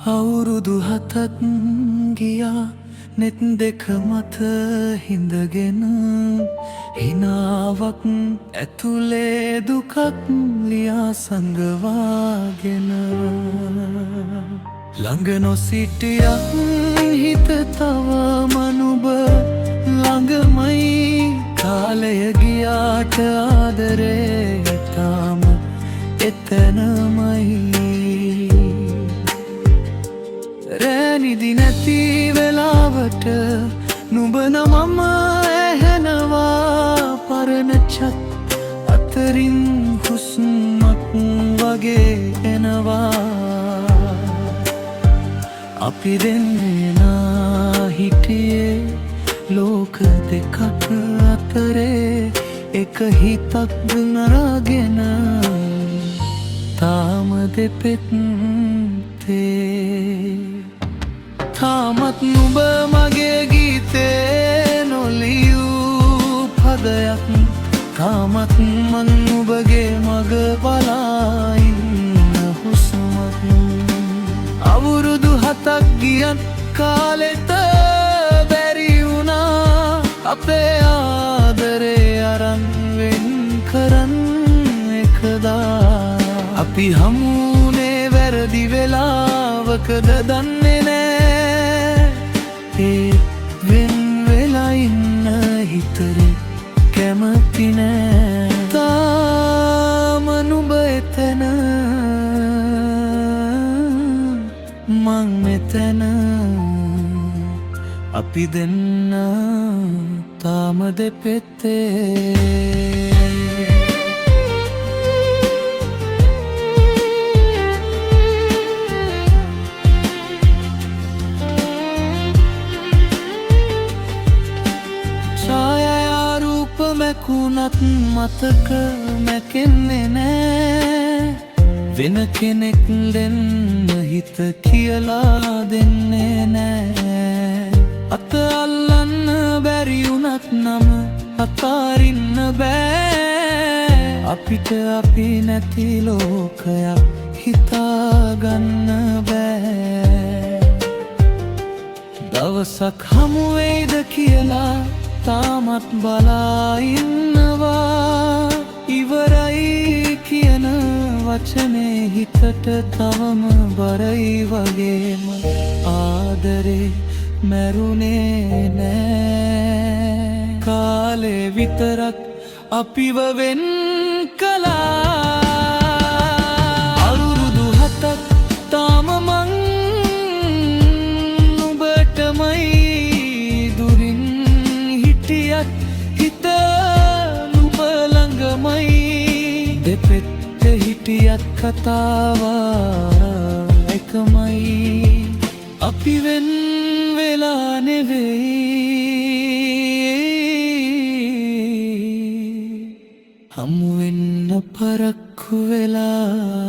අවුරුදු 7ක් ගියා නෙත් දෙක මත හිඳගෙන හිනාවක් ඇතුලේ දුකක් ලියා සංගවාගෙන ළඟ නොසිටියත් හිත තවම නුඹ ළඟමයි කාලය ගියාට ආදරේ තාම එතනමයි රැනිදි නැති වෙලාවට නුඹ නමම ඇහෙනවා පරණ චත් අතරින් හුස්මක් වගේ එනවා අපි දෙන්නා හිටියේ ලෝක දෙකක් අතරේ එක හිතක් නරගෙන තාම දෙපෙත්තේ තාමත් නුඹ මගේ ගීතේ නොලියූ පදයක් තාමත් මන් නුඹගේ මග බලා ඉන්න හුස්මක් අවුරුදු 7ක් ගියත් කාලෙට බැරි වුණා අපේ ආදරේ අරන් වෙන් කරන් එකදා අපි හමුනේ වැරදි වෙලාවකද දන්නේ නෑ ඒ වෙන් වෙලා ඉන්න හිතරේ කැමති නෑ තාම නුඹ එතන මං මෙතන අපි දෙන්න තාම දෙපෙත්තේ මැකුණත් මතක මැකෙන්නේ නෑ වෙන කෙනෙක් දෙන්න හිත කියලා දෙන්නේ නෑ අත අල්ලන්න බැරි වුණත් නම අතාරින්න බෑ අපිට අපි නැති ලෝකයක් හිතාගන්න බෑ දවසක් හමු වෙයිද කියලා තාමත් බලා ඉන්නවා ඉවරයි කියන වචනේ හිතට තවම බරයි වගේම ආදරේ මැරුණේ නෑ කාලේ විතරක් අපිව වෙන් කළා අවුරුදු 7ක් තාම මං නුඹටමයි හිත නුඹ ළඟමයි දෙපෙත්ත හිටියත් කතාව එකමයි අපි වෙන් වෙලා නෙවෙයි හමු වෙන්න පරක්කු වෙලා